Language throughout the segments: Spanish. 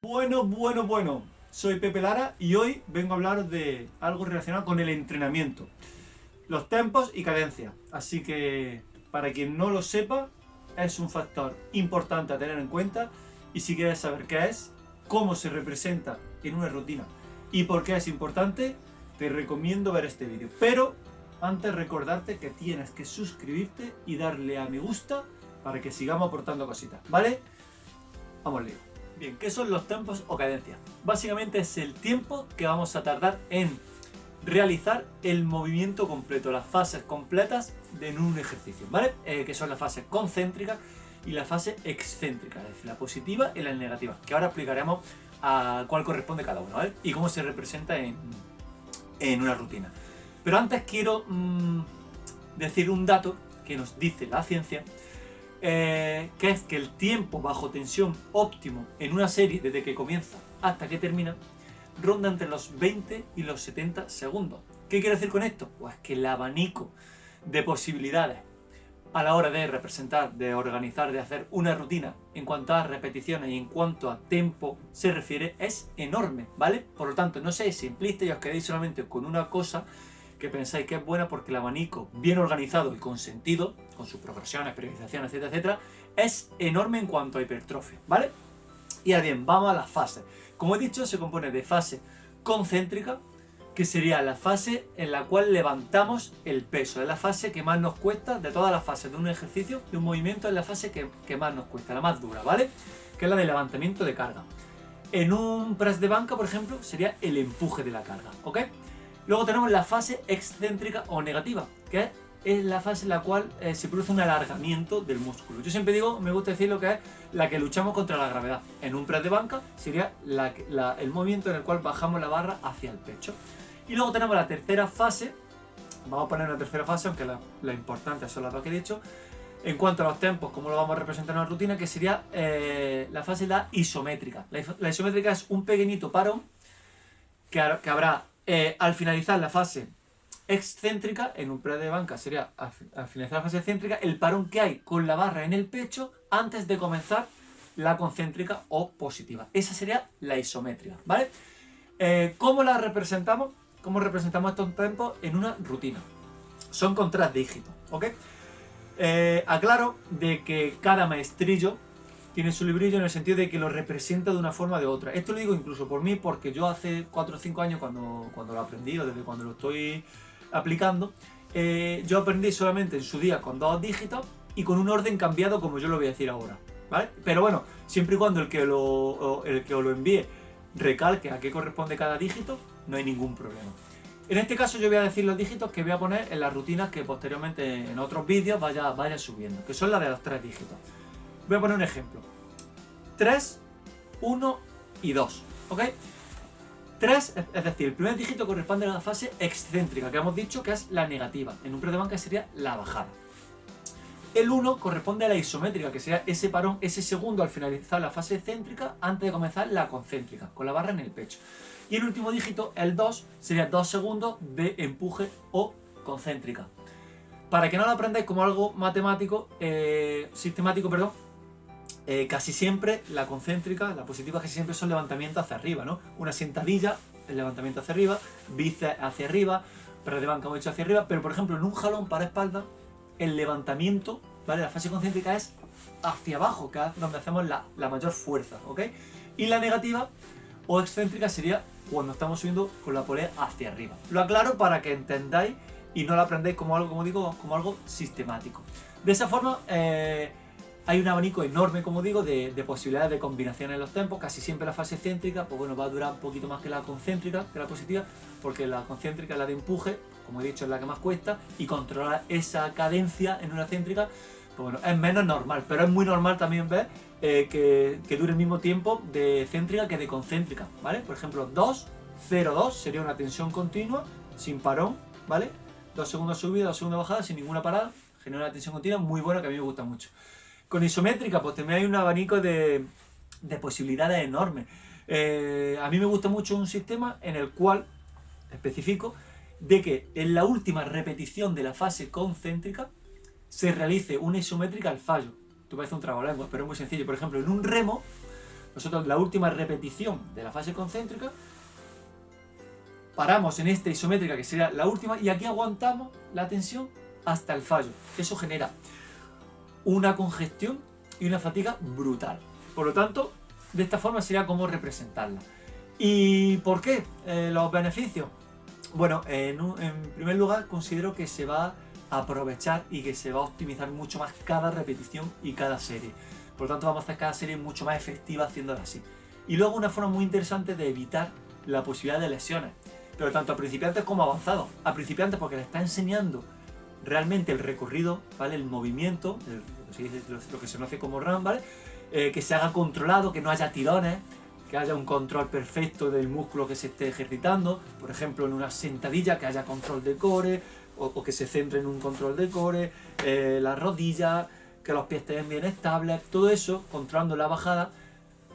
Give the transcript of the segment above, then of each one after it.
Bueno, soy Pepe Lara y hoy vengo a hablar de algo relacionado con el entrenamiento, los tempos y cadencia. Así que, para quien no lo sepa, es un factor importante a tener en cuenta, y si quieres saber qué es, cómo se representa en una rutina y por qué es importante, te recomiendo ver este vídeo. Pero antes recordarte que tienes que suscribirte y darle a me gusta para que sigamos aportando cositas, ¿vale? Vamos al lío. Bien, ¿qué son los tempos o cadencias? Básicamente es el tiempo que vamos a tardar en realizar el movimiento completo, las fases completas en un ejercicio, ¿vale? Que son las fases concéntricas y la fase excéntrica, es decir, la positiva y la negativa, que ahora explicaremos a cuál corresponde cada uno, ¿vale? Y cómo se representa en una rutina. Pero antes quiero decir un dato que nos dice la ciencia, que es que el tiempo bajo tensión óptimo en una serie desde que comienza hasta que termina ronda entre los 20 y los 70 segundos. ¿Qué quiero decir con esto? Pues que el abanico de posibilidades a la hora de representar, de organizar, de hacer una rutina en cuanto a repeticiones y en cuanto a tiempo se refiere es enorme, ¿vale? Por lo tanto, no seáis simplistas y os quedéis solamente con una cosa que pensáis que es buena, porque el abanico bien organizado y con sentido, con sus progresiones, periodizaciones, etcétera, etcétera, es enorme en cuanto a hipertrofia, ¿vale? Y ahora bien, vamos a las fases. Como he dicho, se compone de fase concéntrica, que sería la fase en la cual levantamos el peso. Es la fase que más nos cuesta de todas las fases de un ejercicio, de un movimiento, es la fase que más nos cuesta, la más dura, ¿vale? Que es la de levantamiento de carga. En un press de banca, por ejemplo, sería el empuje de la carga, ¿ok? Luego tenemos la fase excéntrica o negativa, que es la fase en la cual se produce un alargamiento del músculo. Yo siempre digo, me gusta decir lo que es la que luchamos contra la gravedad. En un press de banca sería el movimiento en el cual bajamos la barra hacia el pecho. Y luego tenemos la tercera fase, vamos a poner una tercera fase, aunque la importante son las dos que he dicho, en cuanto a los tempos, cómo lo vamos a representar en una rutina, que sería la fase isométrica. La isométrica es un pequeñito parón que habrá al finalizar la fase excéntrica. En un press de banca sería al finalizar la fase excéntrica, el parón que hay con la barra en el pecho antes de comenzar la concéntrica o positiva. Esa sería la isométrica, ¿vale? ¿Cómo la representamos? ¿Cómo representamos estos tempos en una rutina? Son con 3 dígitos, ¿ok? Aclaro de que cada maestrillo tiene su librillo en el sentido de que lo representa de una forma o de otra. Esto lo digo incluso por mí, porque yo hace 4 o 5 años cuando lo aprendí, o desde cuando lo estoy aplicando, yo aprendí solamente en su día con 2 dígitos y con un orden cambiado, como yo lo voy a decir ahora, ¿vale? Pero bueno, siempre y cuando el que os lo envíe recalque a qué corresponde cada dígito, no hay ningún problema. En este caso yo voy a decir los dígitos que voy a poner en las rutinas que posteriormente en otros vídeos vaya subiendo, que son las de los 3 dígitos. Voy a poner un ejemplo. 3, 1 y 2, ¿ok? 3, es decir, el primer dígito corresponde a la fase excéntrica, que hemos dicho que es la negativa. En un press de banca sería la bajada. El 1 corresponde a la isométrica, que sería ese parón, ese segundo al finalizar la fase excéntrica antes de comenzar la concéntrica, con la barra en el pecho. Y el último dígito, el 2, sería 2 segundos de empuje o concéntrica. Para que no lo aprendáis como algo matemático, sistemático, perdón, casi siempre la concéntrica, la positiva, casi siempre son levantamientos hacia arriba, ¿no? Una sentadilla, el levantamiento hacia arriba, bíceps hacia arriba, press de banca hemos hecho hacia arriba, pero por ejemplo en un jalón para espalda, el levantamiento, ¿vale? La fase concéntrica es hacia abajo, que es donde hacemos la mayor fuerza, ¿ok? Y la negativa o excéntrica sería cuando estamos subiendo con la polea hacia arriba. Lo aclaro para que entendáis y no lo aprendáis como algo, como digo, como algo sistemático. De esa forma, hay un abanico enorme, como digo, de posibilidades de combinaciones en los tempos. Casi siempre la fase excéntrica, pues bueno, va a durar un poquito más que la concéntrica, que la positiva, porque la concéntrica es la de empuje, como he dicho, es la que más cuesta, y controlar esa cadencia en una excéntrica, pues bueno, es menos normal, pero es muy normal también ver que dure el mismo tiempo de excéntrica que de concéntrica, ¿vale? Por ejemplo, 2, 0, 2 sería una tensión continua, sin parón, ¿vale? 2 segundos subida, 2 segundos bajada, sin ninguna parada, genera una tensión continua muy buena que a mí me gusta mucho. Con isométrica, pues también hay un abanico de posibilidades enormes. A mí me gusta mucho un sistema en el cual especifico de que en la última repetición de la fase concéntrica se realice una isométrica al fallo. Tú parece un trabalengua, pero es muy sencillo. Por ejemplo, en un remo, Nosotros la última repetición de la fase concéntrica, paramos en esta isométrica que sería la última y aquí aguantamos la tensión hasta el fallo. Eso genera una congestión y una fatiga brutal. Por lo tanto, de esta forma sería como representarla. ¿Y por qué? Los beneficios. Bueno, en primer lugar considero que se va a aprovechar y que se va a optimizar mucho más cada repetición y cada serie. Por lo tanto, vamos a hacer cada serie mucho más efectiva haciéndola así. Y luego una forma muy interesante de evitar la posibilidad de lesiones, pero tanto a principiantes como a avanzados. A principiantes porque les está enseñando realmente el recorrido, ¿vale? El movimiento, lo que se conoce como run, ¿vale? Que se haga controlado, que no haya tirones, que haya un control perfecto del músculo que se esté ejercitando, por ejemplo en una sentadilla que haya control de core, o que se centre en un control de core, las rodillas, que los pies estén bien estables, todo eso, controlando la bajada,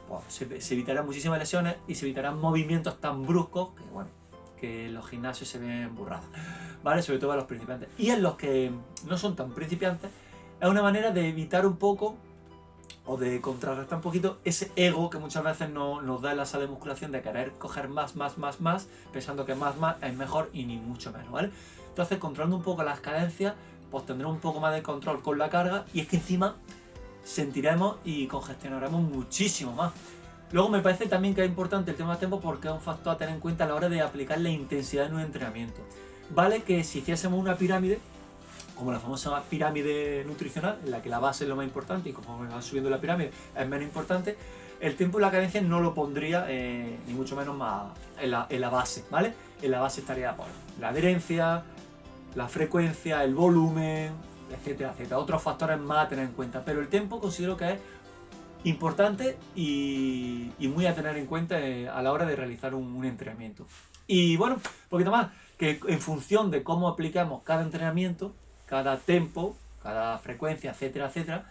pues se evitarán muchísimas lesiones y se evitarán movimientos tan bruscos que, bueno, que en los gimnasios se ven burradas, ¿vale? Sobre todo a los principiantes. Y en los que no son tan principiantes, es una manera de evitar un poco o de contrarrestar un poquito ese ego que muchas veces nos da en la sala de musculación de querer coger más, pensando que más es mejor y ni mucho menos, ¿vale? Entonces, controlando un poco las cadencias, pues tendremos un poco más de control con la carga y es que encima sentiremos y congestionaremos muchísimo más. Luego me parece también que es importante el tema del tiempo porque es un factor a tener en cuenta a la hora de aplicar la intensidad en un entrenamiento. Vale que si hiciésemos una pirámide, como la famosa pirámide nutricional, en la que la base es lo más importante y como va subiendo la pirámide es menos importante, el tiempo y la cadencia no lo pondría ni mucho menos más en la base, ¿vale? En la base estaría pues, la adherencia, la frecuencia, el volumen, etcétera, etcétera. Otros factores más a tener en cuenta, pero el tiempo considero que es importante y muy a tener en cuenta a la hora de realizar un entrenamiento. Y bueno, un poquito más, que en función de cómo aplicamos cada entrenamiento, cada tempo, cada frecuencia, etcétera, etcétera,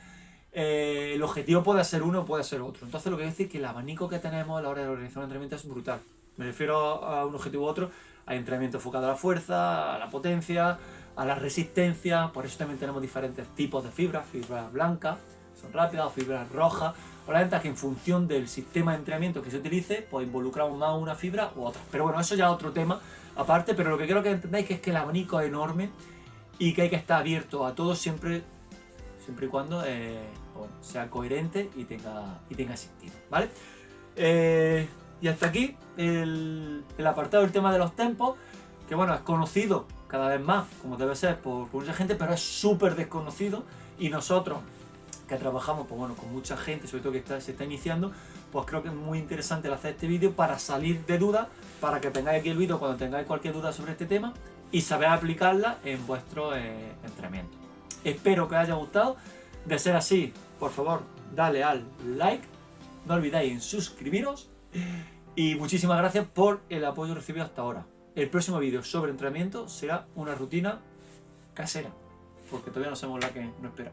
el objetivo puede ser uno o puede ser otro. Entonces lo que quiero decir es que el abanico que tenemos a la hora de realizar un entrenamiento es brutal. Me refiero a un objetivo u otro. Hay entrenamiento enfocado a la fuerza, a la potencia, a la resistencia. Por eso también tenemos diferentes tipos de fibras blancas, son rápidas, o fibras rojas. Obviamente que en función del sistema de entrenamiento que se utilice, pues involucramos más una fibra u otra. Pero bueno, eso ya es otro tema aparte, pero lo que quiero que entendáis es que el abanico es enorme y que hay que estar abierto a todo siempre y cuando bueno, sea coherente y tenga sentido, ¿vale? Y hasta aquí el apartado del tema de los tempos, que bueno, es conocido cada vez más, como debe ser, por mucha gente, pero es súper desconocido y nosotros que trabajamos pues bueno, con mucha gente, sobre todo que se está iniciando, pues creo que es muy interesante el hacer este vídeo para salir de dudas, para que tengáis aquí el vídeo cuando tengáis cualquier duda sobre este tema y saber aplicarla en vuestro entrenamiento. Espero que os haya gustado. De ser así, por favor, dale al like, no olvidéis en suscribiros y muchísimas gracias por el apoyo recibido hasta ahora. El próximo vídeo sobre entrenamiento será una rutina casera, porque todavía no sabemos la que nos espera.